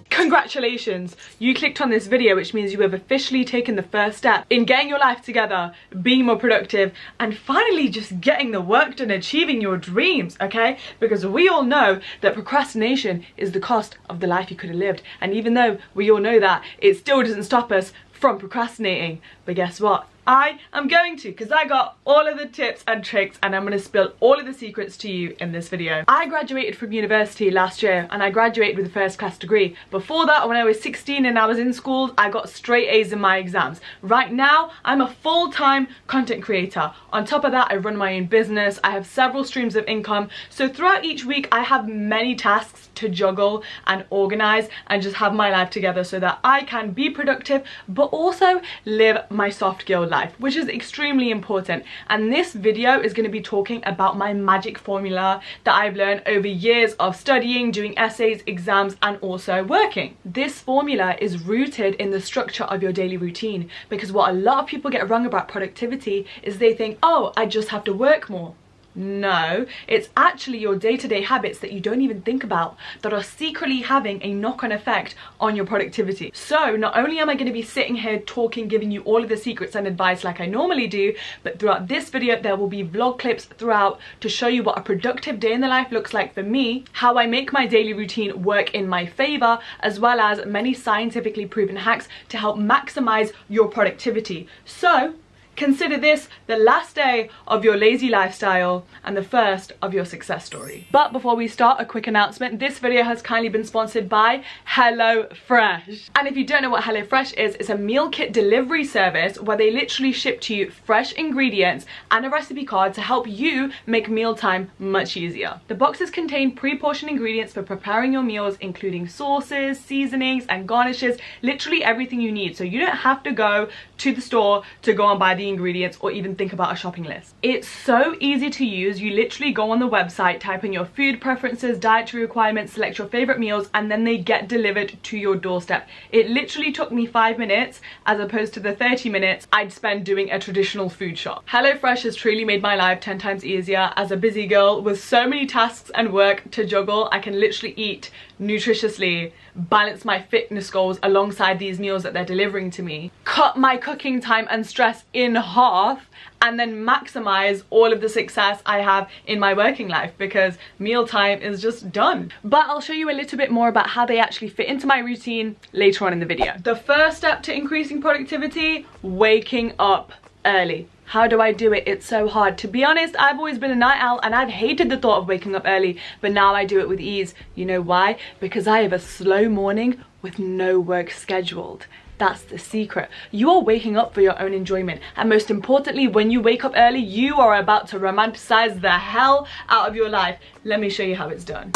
Congratulations! You clicked on this video, which means you have officially taken the first step in getting your life together, being more productive, and finally just getting the work done, achieving your dreams, okay? Because we all know that procrastination is the cost of the life you could have lived. And even though we all know that, it still doesn't stop us from procrastinating. But guess what? I am going to, because I got all of the tips and tricks, and I'm going to spill all of the secrets to you in this video. I graduated from university last year, and I graduated with a first class degree. Before that, when I was 16 and I was in school, I got straight A's in my exams. Right now, I'm a full-time content creator. On top of that, I run my own business. I have several streams of income. So throughout each week, I have many tasks to juggle and organize and just have my life together so that I can be productive, but also live my soft girl life, which is extremely important. And this video is going to be talking about my magic formula that I've learned over years of studying, doing essays, exams, and also working. This formula is rooted in the structure of your daily routine, because what a lot of people get wrong about productivity is they think, oh, I just have to work more. No, it's actually your day-to-day habits that you don't even think about that are secretly having a knock-on effect on your productivity. So not only am I going to be sitting here talking, giving you all of the secrets and advice like I normally do, but throughout this video there will be vlog clips throughout to show you what a productive day in the life looks like for me, how I make my daily routine work in my favor, as well as many scientifically proven hacks to help maximize your productivity. So consider this the last day of your lazy lifestyle and the first of your success story. But before we start, a quick announcement. This video has kindly been sponsored by HelloFresh. And if you don't know what HelloFresh is, it's a meal kit delivery service where they literally ship to you fresh ingredients and a recipe card to help you make mealtime much easier. The boxes contain pre-portioned ingredients for preparing your meals, including sauces, seasonings, and garnishes, literally everything you need. So you don't have to go to the store to go and buy the ingredients or even think about a shopping list. It's so easy to use. You literally go on the website, type in your food preferences, dietary requirements, select your favorite meals, and then they get delivered to your doorstep. It literally took me 5 minutes as opposed to the 30 minutes I'd spend doing a traditional food shop. HelloFresh has truly made my life 10 times easier. As a busy girl with so many tasks and work to juggle, I can literally eat nutritiously, balance my fitness goals alongside these meals that they're delivering to me, cut my cooking time and stress in half, and then maximize all of the success I have in my working life, because mealtime is just done. But I'll show you a little bit more about how they actually fit into my routine later on in the video. The first step to increasing productivity: waking up early. How do I do it? It's so hard. To be honest, I've always been a night owl and I've hated the thought of waking up early, but now I do it with ease. You know why? Because I have a slow morning with no work scheduled. That's the secret. You are waking up for your own enjoyment, and most importantly, when you wake up early, you are about to romanticize the hell out of your life. Let me show you how it's done.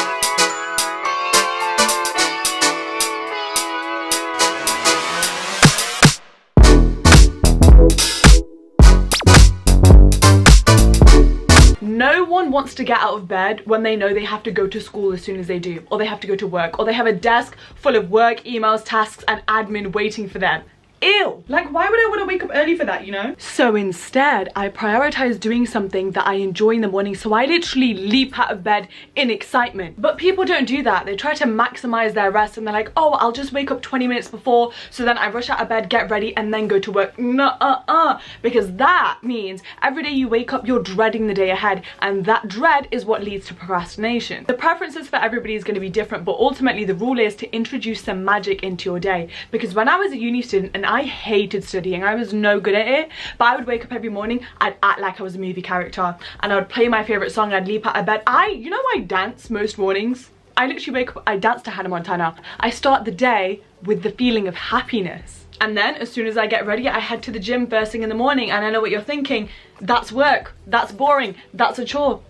No one wants to get out of bed when they know they have to go to school as soon as they do, or they have to go to work, or they have a desk full of work, emails, tasks, and admin waiting for them. Ew! Like, why would I want to wake up early for that, you know? So instead, I prioritize doing something that I enjoy in the morning, so I literally leap out of bed in excitement. But people don't do that. They try to maximize their rest, and they're like, oh, I'll just wake up 20 minutes before, so then I rush out of bed, get ready, and then go to work. Because that means every day you wake up, you're dreading the day ahead, and that dread is what leads to procrastination. The preferences for everybody is going to be different, but ultimately the rule is to introduce some magic into your day. Because when I was a uni student and I hated studying, I was no good at it, but I would wake up every morning, I'd act like I was a movie character, and I would play my favorite song, I'd leap out of bed. You know, I dance most mornings. I literally wake up, I dance to Hannah Montana. I start the day with the feeling of happiness. And then as soon as I get ready, I head to the gym first thing in the morning. And I know what you're thinking, that's work, that's boring, that's a chore.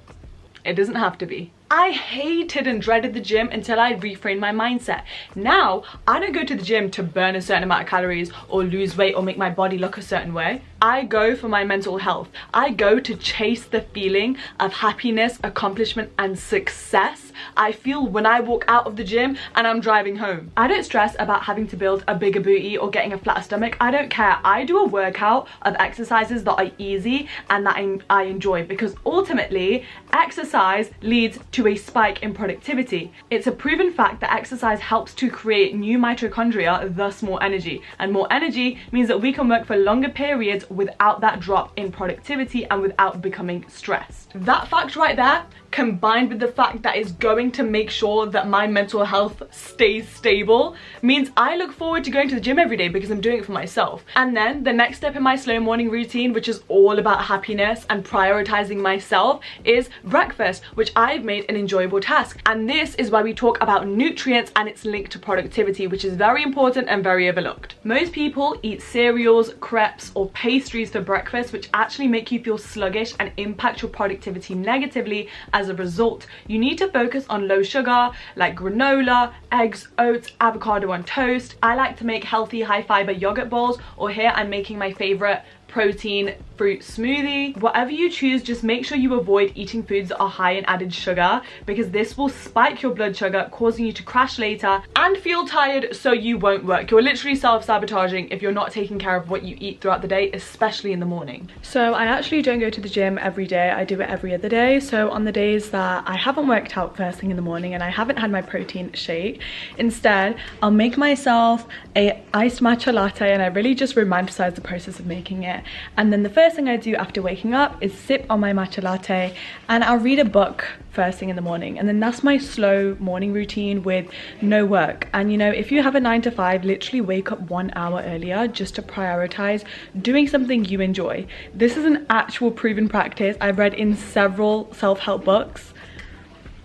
It doesn't have to be. I hated and dreaded the gym until I reframed my mindset. Now, I don't go to the gym to burn a certain amount of calories or lose weight or make my body look a certain way. I go for my mental health. I go to chase the feeling of happiness, accomplishment, and success stress I feel when I walk out of the gym and I'm driving home. I don't stress about having to build a bigger booty or getting a flatter stomach. I don't care. I do a workout of exercises that are easy and that I enjoy, because ultimately exercise leads to a spike in productivity. It's a proven fact that exercise helps to create new mitochondria, thus more energy. And more energy means that we can work for longer periods without that drop in productivity and without becoming stressed. That fact right there, combined with the fact that it's going to make sure that my mental health stays stable, means I look forward to going to the gym every day because I'm doing it for myself. And then the next step in my slow morning routine, which is all about happiness and prioritizing myself, is breakfast, which I've made an enjoyable task. And this is why we talk about nutrients and its link to productivity, which is very important and very overlooked. Most people eat cereals, crepes, or pastries for breakfast, which actually make you feel sluggish and impact your productivity negatively. As a result, you need to focus on low sugar, like granola, eggs, oats, avocado on toast. I like to make healthy, high fiber yogurt bowls, or here I'm making my favorite protein fruit smoothie. Whatever you choose, just make sure you avoid eating foods that are high in added sugar, because this will spike your blood sugar, causing you to crash later and feel tired, so you won't work. You're literally self-sabotaging if you're not taking care of what you eat throughout the day, especially in the morning. So I actually don't go to the gym every day. I do it every other day. So on the days that I haven't worked out first thing in the morning and I haven't had my protein shake, instead I'll make myself a iced matcha latte, and I really just romanticize the process of making it. And then the first thing I do after waking up is sip on my matcha latte, and I'll read a book first thing in the morning. And then that's my slow morning routine with no work. And you know, if you have a 9 to 5, literally wake up 1 hour earlier just to prioritize doing something you enjoy. This is an actual proven practice I've read in several self-help books.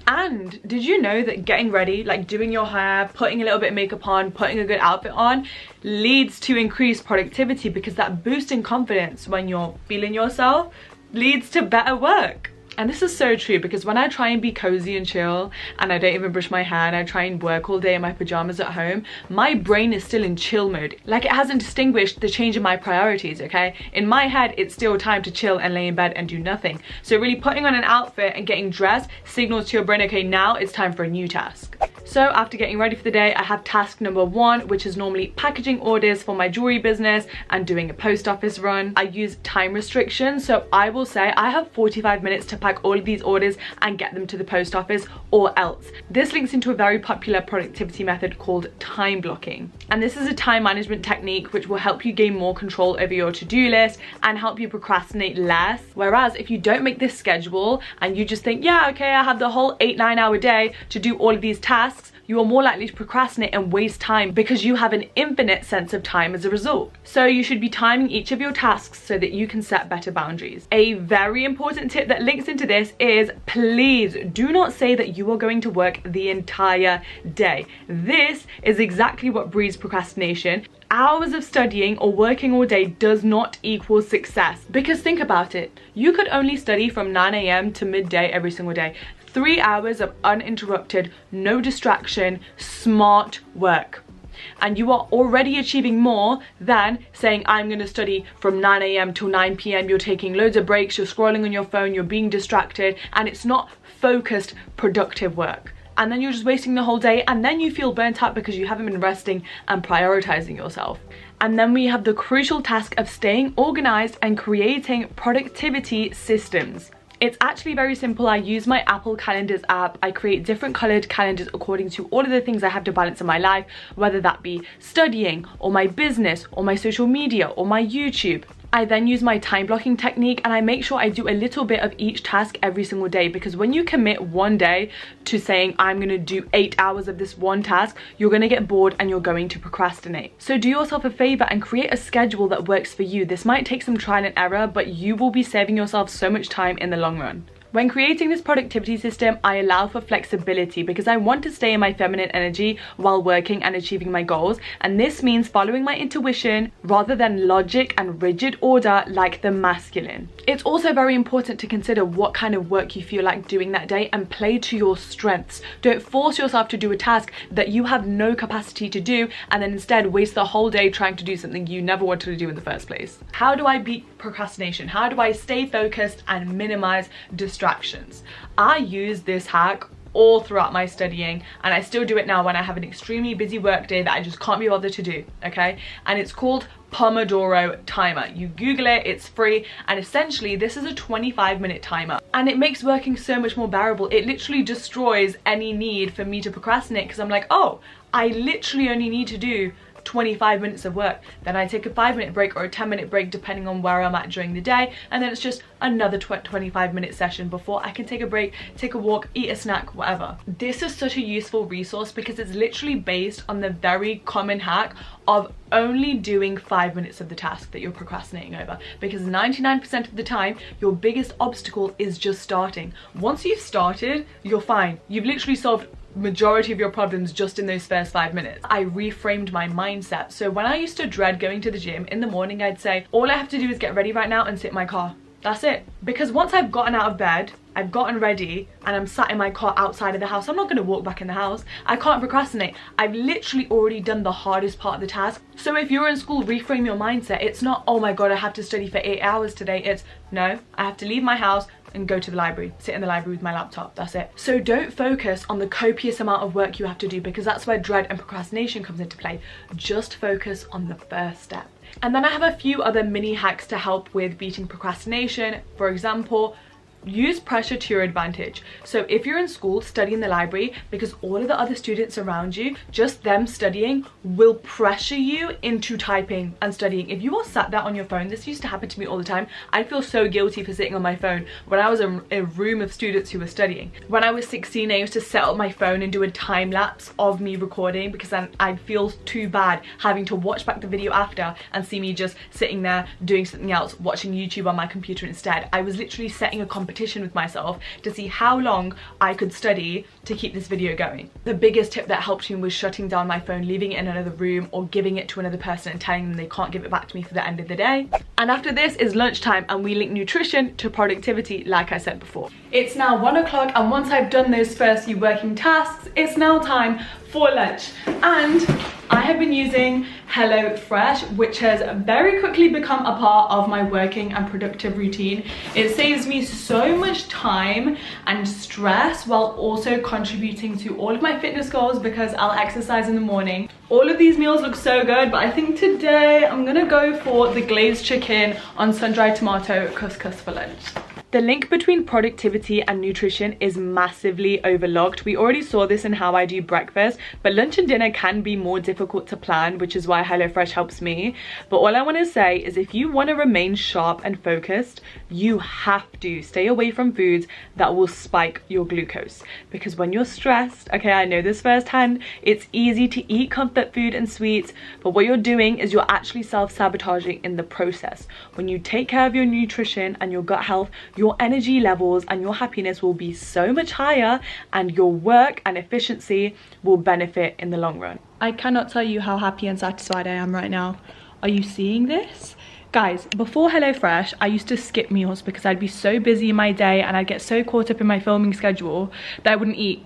And did you know that getting ready, like doing your hair, putting a little bit of makeup on, putting a good outfit on, leads to increased productivity, because that boost in confidence when you're feeling yourself leads to better work. And this is so true, because when I try and be cozy and chill and I don't even brush my hair and I try and work all day in my pajamas at home, my brain is still in chill mode. Like, it hasn't distinguished the change in my priorities, okay? In my head, it's still time to chill and lay in bed and do nothing. So really putting on an outfit and getting dressed signals to your brain, okay, now it's time for a new task. So after getting ready for the day, I have task number 1, which is normally packaging orders for my jewelry business and doing a post office run. I use time restrictions, so I will say I have 45 minutes to pack all of these orders and get them to the post office, or else. This links into a very popular productivity method called time blocking. And this is a time management technique which will help you gain more control over your to-do list and help you procrastinate less. Whereas if you don't make this schedule and you just think, yeah, okay, I have the whole 8-9 hour day to do all of these tasks, you are more likely to procrastinate and waste time, because you have an infinite sense of time as a result. So you should be timing each of your tasks so that you can set better boundaries. A very important tip that links into this is, please do not say that you are going to work the entire day. This is exactly what breeds procrastination. Hours of studying or working all day does not equal success, because think about it, you could only study from 9 AM to midday every single day. 3 hours of uninterrupted, no distraction, smart work. And you are already achieving more than saying, I'm going to study from 9 AM till 9 PM. You're taking loads of breaks, you're scrolling on your phone, you're being distracted, and it's not focused, productive work. And then you're just wasting the whole day, and then you feel burnt out because you haven't been resting and prioritizing yourself. And then we have the crucial task of staying organized and creating productivity systems. It's actually very simple. I use my Apple Calendars app. I create different colored calendars according to all of the things I have to balance in my life, whether that be studying or my business or my social media or my YouTube. I then use my time blocking technique, and I make sure I do a little bit of each task every single day, because when you commit one day to saying I'm going to do 8 hours of this one task, you're going to get bored and you're going to procrastinate. So do yourself a favor and create a schedule that works for you. This might take some trial and error, but you will be saving yourself so much time in the long run. When creating this productivity system, I allow for flexibility, because I want to stay in my feminine energy while working and achieving my goals. And this means following my intuition rather than logic and rigid order like the masculine. It's also very important to consider what kind of work you feel like doing that day and play to your strengths. Don't force yourself to do a task that you have no capacity to do and then instead waste the whole day trying to do something you never wanted to do in the first place. How do I beat procrastination? How do I stay focused and minimize distractions? I use this hack all throughout my studying, and I still do it now when I have an extremely busy work day that I just can't be bothered to do, okay? And it's called Pomodoro timer. You Google it, it's free, and essentially this is a 25-minute timer, and it makes working so much more bearable. It literally destroys any need for me to procrastinate, because I'm like, oh, I literally only need to do 25 minutes of work, then I take a 5-minute break or a 10-minute break depending on where I'm at during the day, and then it's just another 25-minute session before I can take a break, take a walk, eat a snack, whatever. This is such a useful resource because it's literally based on the very common hack of only doing 5 minutes of the task that you're procrastinating over, because 99% of the time your biggest obstacle is just starting. Once you've started, you're fine. You've literally solved majority of your problems just in those first 5 minutes. I reframed my mindset. So when I used to dread going to the gym in the morning, I'd say, all I have to do is get ready right now and sit in my car. That's it. Because once I've gotten out of bed, I've gotten ready, and I'm sat in my car outside of the house, I'm not going to walk back in the house. I can't procrastinate. I've literally already done the hardest part of the task. So if you're in school, reframe your mindset. It's not, oh my god, I have to study for 8 hours today. It's, no, I have to leave my house and go to the library, sit in the library with my laptop, that's it. So don't focus on the copious amount of work you have to do, because that's where dread and procrastination comes into play. Just focus on the first step. And then I have a few other mini hacks to help with beating procrastination. For example, use pressure to your advantage. So if you're in school, study in the library, because all of the other students around you, just them studying will pressure you into typing and studying. If you are sat there on your phone, this used to happen to me all the time. I feel so guilty for sitting on my phone when I was in a room of students who were studying. When I was 16, I used to set up my phone and do a time lapse of me recording, because then I'd feel too bad having to watch back the video after and see me just sitting there doing something else, watching YouTube on my computer instead. I was literally setting a competition with myself to see how long I could study to keep this video going. The biggest tip that helped me was shutting down my phone, leaving it in another room, or giving it to another person and telling them they can't give it back to me for the end of the day. And after this is lunchtime, and we link nutrition to productivity, like I said before. It's now 1 o'clock, and once I've done those first few working tasks, it's now time for lunch. And I have been using HelloFresh, which has very quickly become a part of my working and productive routine. It saves me so much time and stress while also contributing to all of my fitness goals, because I'll exercise in the morning. All of these meals look so good, but I think today I'm gonna go for the glazed chicken on sun-dried tomato couscous for lunch. The link between productivity and nutrition is massively overlooked. We already saw this in how I do breakfast, but lunch and dinner can be more difficult to plan, which is why HelloFresh helps me. But all I want to say is, if you want to remain sharp and focused, you have to stay away from foods that will spike your glucose. Because when you're stressed, okay, I know this firsthand, it's easy to eat comfort food and sweets, but what you're doing is you're actually self-sabotaging in the process. When you take care of your nutrition and your gut health, your energy levels and your happiness will be so much higher, and your work and efficiency will benefit in the long run. I cannot tell you how happy and satisfied I am right now. Are you seeing this? Guys, before HelloFresh, I used to skip meals because I'd be so busy in my day and I'd get so caught up in my filming schedule that I wouldn't eat,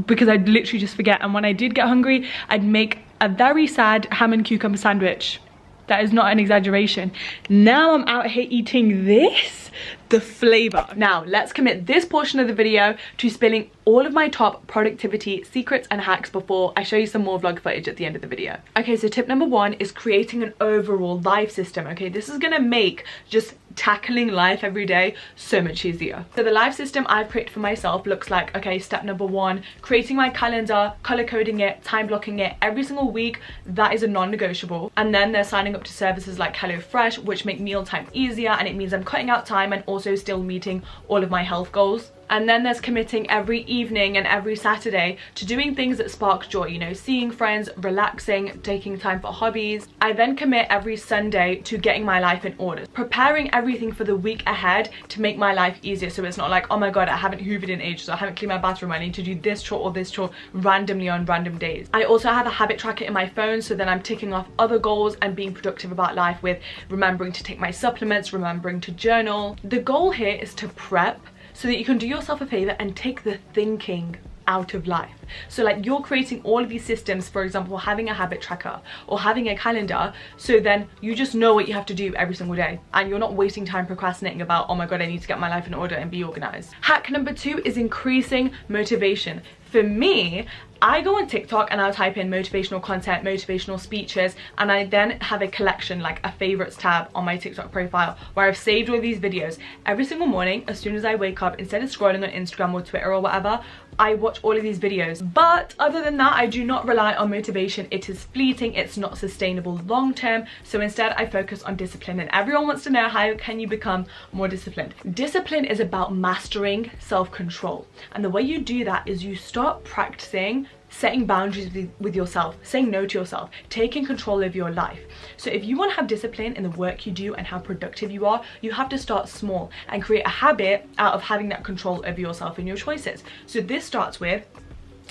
because I'd literally just forget. And when I did get hungry, I'd make a very sad ham and cucumber sandwich. That is not an exaggeration. Now I'm out here eating this, the flavor. Now let's commit this portion of the video to spilling all of my top productivity secrets and hacks before I show you some more vlog footage at the end of the video. Okay, so tip number 1 is creating an overall life system. Okay, this is gonna make just tackling life every day so much easier. So the life system I've created for myself looks like, okay, step number 1, creating my calendar, color coding it, time blocking it every single week. That is a non-negotiable. And then they're signing up to services like HelloFresh, which make mealtime easier, and it means I'm cutting out time and also still meeting all of my health goals. And then there's committing every evening and every Saturday to doing things that spark joy, you know, seeing friends, relaxing, taking time for hobbies. I then commit every Sunday to getting my life in order, preparing everything for the week ahead to make my life easier. So it's not like, oh my god, I haven't hoovered in ages, or I haven't cleaned my bathroom, I need to do this chore or this chore randomly on random days. I also have a habit tracker in my phone, so then I'm ticking off other goals and being productive about life with remembering to take my supplements, remembering to journal. The goal here is to prep so that you can do yourself a favor and take the thinking out of life. So like you're creating all of these systems, for example, having a habit tracker or having a calendar, so then you just know what you have to do every single day and you're not wasting time procrastinating about, oh my god, I need to get my life in order and be organized. Hack number 2 is increasing motivation. For me, I go on TikTok and I'll type in motivational content, motivational speeches, and I then have a collection, like a favorites tab on my TikTok profile where I've saved all these videos. Every single morning, as soon as I wake up, instead of scrolling on Instagram or Twitter or whatever, I watch all of these videos. But other than that, I do not rely on motivation. It is fleeting, it's not sustainable long term. So instead I focus on discipline, and everyone wants to know, how can you become more disciplined? Discipline is about mastering self-control. And the way you do that is you start practicing setting boundaries with yourself, saying no to yourself, taking control of your life. So if you want to have discipline in the work you do and how productive you are, you have to start small and create a habit out of having that control over yourself and your choices. So this starts with,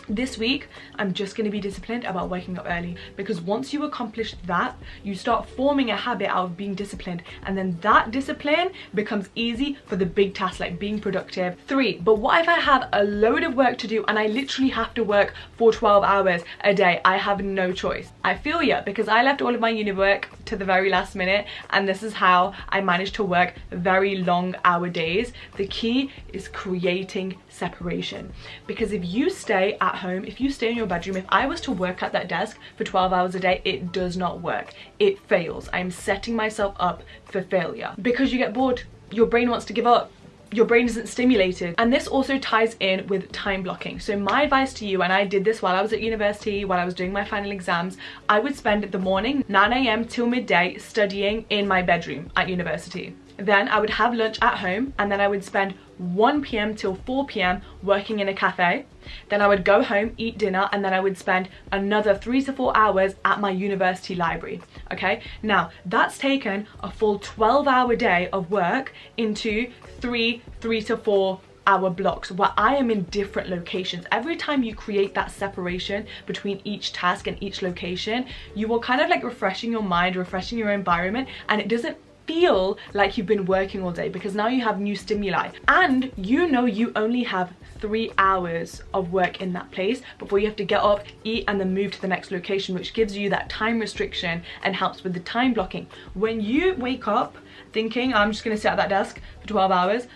this week I'm just going to be disciplined about waking up early, because once you accomplish that, you start forming a habit out of being disciplined, and then that discipline becomes easy for the big tasks like being productive. 3, but what if I have a load of work to do and I literally have to work for 12 hours a day? I have no choice. I feel ya, because I left all of my uni work to the very last minute, and this is how I managed to work very long hour days. The key is creating separation, because if you stay at home, if you stay in your bedroom, if I was to work at that desk for 12 hours a day, it does not work. It fails. I'm setting myself up for failure, because you get bored. Your brain wants to give up. Your brain isn't stimulated. And this also ties in with time blocking. So my advice to you, and I did this while I was at university, while I was doing my final exams, I would spend the morning 9 AM till midday studying in my bedroom at university. Then I would have lunch at home, and then I would spend 1 PM till 4 PM working in a cafe. Then I would go home, eat dinner, and then I would spend another 3 to 4 hours at my university library. Okay, now that's taken a full 12-hour day of work into 3 to 4 hour blocks where I am in different locations. Every time you create that separation between each task and each location, you are kind of like refreshing your mind, refreshing your environment, and it doesn't feel like you've been working all day, because now you have new stimuli, and you know you only have 3 hours of work in that place before you have to get up, eat, and then move to the next location, which gives you that time restriction and helps with the time blocking. When you wake up thinking, I'm just going to sit at that desk for 12 hours,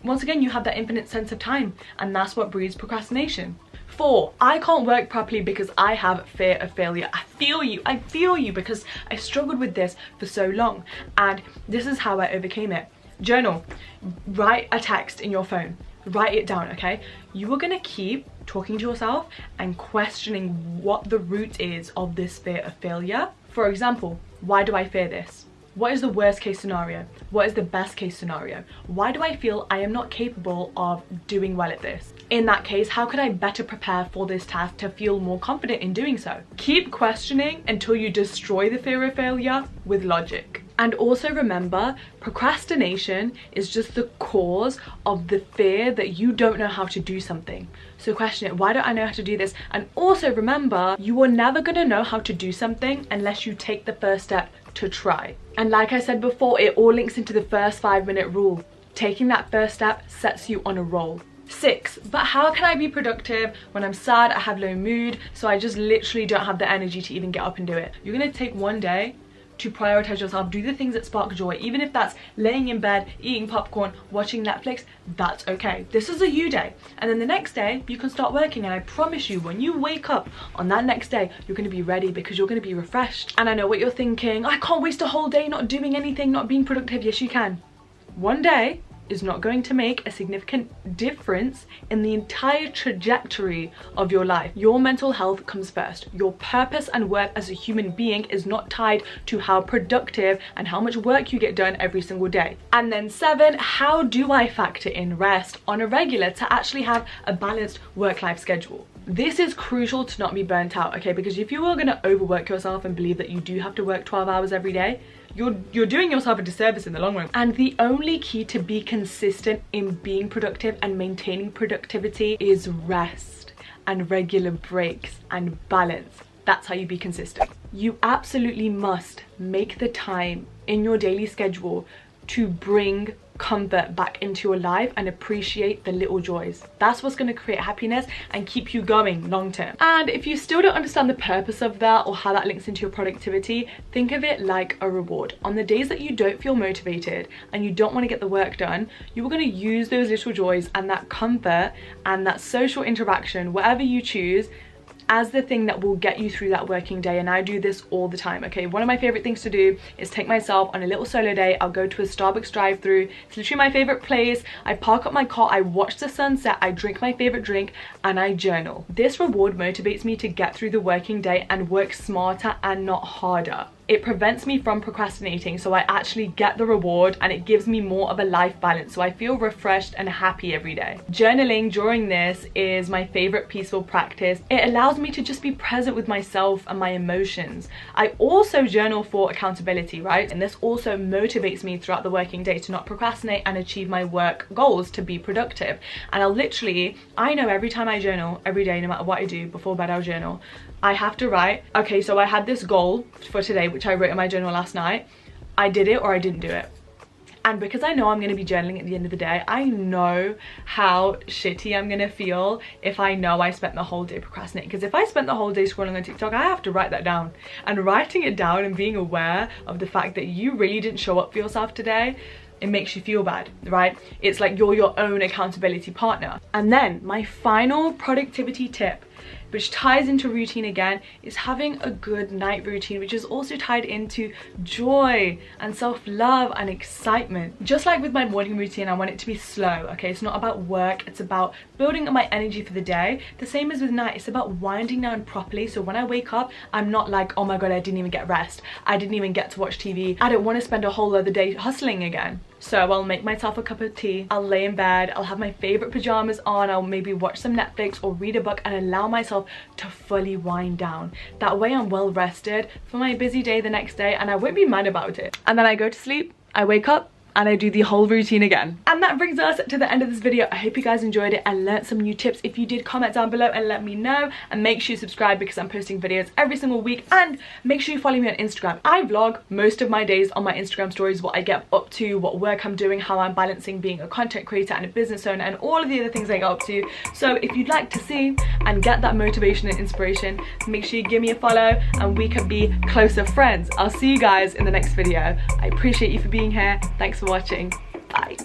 once again you have that infinite sense of time, and that's what breeds procrastination. 4, I can't work properly because I have fear of failure. I feel you, because I struggled with this for so long, and this is how I overcame it. Journal, write a text in your phone, write it down, okay? You are gonna keep talking to yourself and questioning what the root is of this fear of failure. For example, why do I fear this? What is the worst case scenario? What is the best case scenario? Why do I feel I am not capable of doing well at this? In that case, how could I better prepare for this task to feel more confident in doing so? Keep questioning until you destroy the fear of failure with logic. And also remember, procrastination is just the cause of the fear that you don't know how to do something. So question it, why don't I know how to do this? And also remember, you are never gonna know how to do something unless you take the first step to try. And like I said before, it all links into the first 5-minute rule. Taking that first step sets you on a roll. 6, but how can I be productive when I'm sad, I have low mood, so I just literally don't have the energy to even get up and do it? You're gonna take one day to prioritize yourself, do the things that spark joy, even if that's laying in bed, eating popcorn, watching Netflix, that's okay. This is a you day. And then the next day, you can start working, and I promise you, when you wake up on that next day, you're gonna be ready because you're gonna be refreshed. And I know what you're thinking, I can't waste a whole day not doing anything, not being productive. Yes, you can. One day is not going to make a significant difference in the entire trajectory of your life. Your mental health comes first. Your purpose and worth as a human being is not tied to how productive and how much work you get done every single day. And then 7, how do I factor in rest on a regular to actually have a balanced work-life schedule? This is crucial to not be burnt out, okay? Because if you are gonna overwork yourself and believe that you do have to work 12 hours every day, you're doing yourself a disservice in the long run. And the only key to be consistent in being productive and maintaining productivity is rest and regular breaks and balance. That's how you be consistent. You absolutely must make the time in your daily schedule to bring comfort back into your life and appreciate the little joys. That's what's going to create happiness and keep you going long term. And if you still don't understand the purpose of that or how that links into your productivity, think of it like a reward. On the days that you don't feel motivated and you don't want to get the work done, you are going to use those little joys and that comfort and that social interaction, whatever you choose, as the thing that will get you through that working day. And I do this all the time, okay? One of my favorite things to do is take myself on a little solo day. I'll go to a Starbucks drive-through. It's literally my favorite place. I park up my car, I watch the sunset, I drink my favorite drink, and I journal. This reward motivates me to get through the working day and work smarter and not harder. It prevents me from procrastinating, so I actually get the reward, and it gives me more of a life balance, so I feel refreshed and happy every day. Journaling during this is my favorite peaceful practice. It allows me to just be present with myself and my emotions. I also journal for accountability, right? And this also motivates me throughout the working day to not procrastinate and achieve my work goals, to be productive. And I know every time I journal, every day, no matter what I do, before bed I'll journal. I have to write, okay, so I had this goal for today, which I wrote in my journal last night. I did it or I didn't do it. And because I know I'm going to be journaling at the end of the day, I know how shitty I'm going to feel if I know I spent the whole day procrastinating. Because if I spent the whole day scrolling on TikTok, I have to write that down. And writing it down and being aware of the fact that you really didn't show up for yourself today, it makes you feel bad, right? It's like you're your own accountability partner. And then my final productivity tip, which ties into routine again, is having a good night routine, which is also tied into joy and self-love and excitement. Just like with my morning routine, I want it to be slow, okay? It's not about work, it's about building up my energy for the day. The same as with night, it's about winding down properly, so when I wake up, I'm not like, oh my god, I didn't even get rest, I didn't even get to watch TV, I don't want to spend a whole other day hustling again. So I'll make myself a cup of tea, I'll lay in bed, I'll have my favorite pajamas on, I'll maybe watch some Netflix or read a book and allow myself to fully wind down. That way I'm well rested for my busy day the next day and I won't be mad about it. And then I go to sleep, I wake up, and I do the whole routine again. And that brings us to the end of this video. I hope you guys enjoyed it and learnt some new tips. If you did, comment down below and let me know, and make sure you subscribe because I'm posting videos every single week, and make sure you follow me on Instagram. I vlog most of my days on my Instagram stories, what I get up to, what work I'm doing, how I'm balancing being a content creator and a business owner, and all of the other things I get up to. So if you'd like to see and get that motivation and inspiration, make sure you give me a follow and we can be closer friends. I'll see you guys in the next video. I appreciate you for being here. Thanks for watching. Bye.